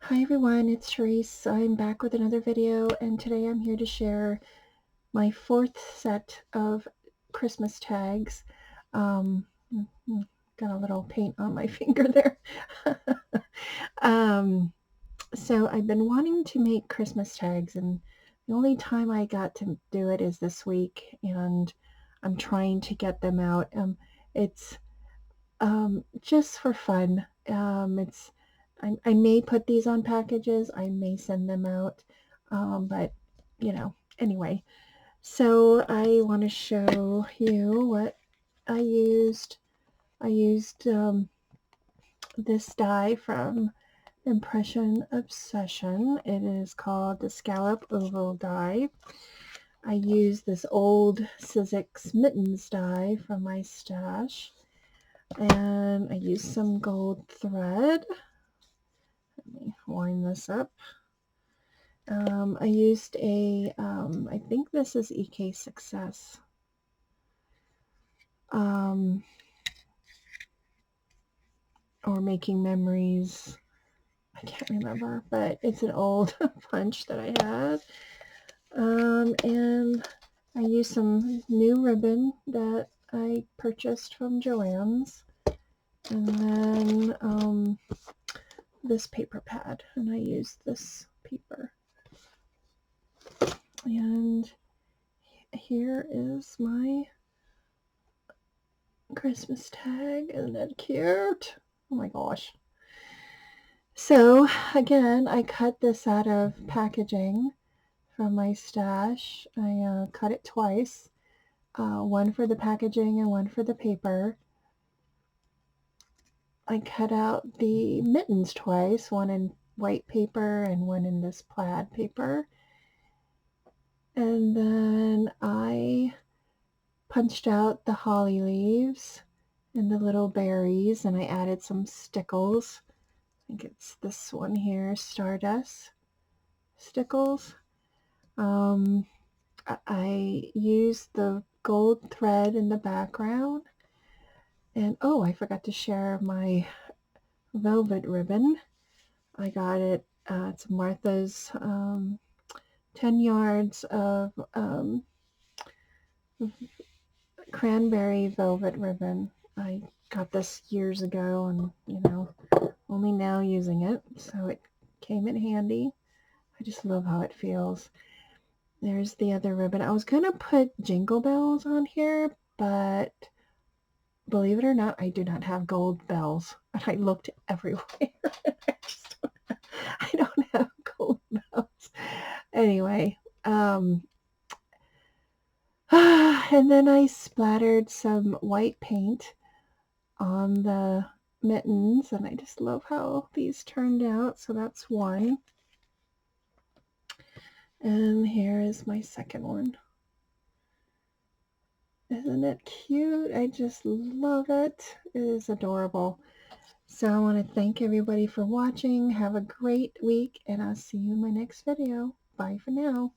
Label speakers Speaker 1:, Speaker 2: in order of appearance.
Speaker 1: Hi everyone, it's Tereese. I'm back with another video, and today I'm here to share my fourth set of Christmas tags. Um, got a little paint on my finger there. um, so I've been wanting to make Christmas tags, and the only time I got to do it is this week, and I'm trying to get them out. It's just for fun. I may put these on packages. I may send them out. But anyway. So I want to show you what I used. I used this die from Impression Obsession. It is called the Scallop Oval die. I used this old Sizzix Mittens die from my stash. And I used some gold thread. Let me wind this up. I used I think this is EK Success. Or Making Memories. I can't remember, but it's an old punch that I had. And I used some new ribbon that I purchased from Joann's. And then this paper pad, and I used this paper. And here is my Christmas tag. Isn't that cute? Oh my gosh. So again, I cut this out of packaging from my stash. I cut it twice, one for the packaging and one for the paper. I cut out the mittens twice, one in white paper and one in this plaid paper. And then I punched out the holly leaves and the little berries, and I added some stickles. I think it's this one here, Stardust stickles. I used the gold thread in the background. And oh, I forgot to share my velvet ribbon. I got it. It's Martha's 10 yards of cranberry velvet ribbon. I got this years ago, and only now using it, so it came in handy. I just love how it feels. There's the other ribbon. I was gonna put jingle bells on here, but believe it or not, I do not have gold bells. And I looked everywhere. I don't have gold bells. Anyway, and then I splattered some white paint on the mittens, and I just love how these turned out. So that's one. And here is my second one. Isn't it cute? I just love it. It is adorable. So I want to thank everybody for watching. Have a great week, and I'll see you in my next video. Bye for now.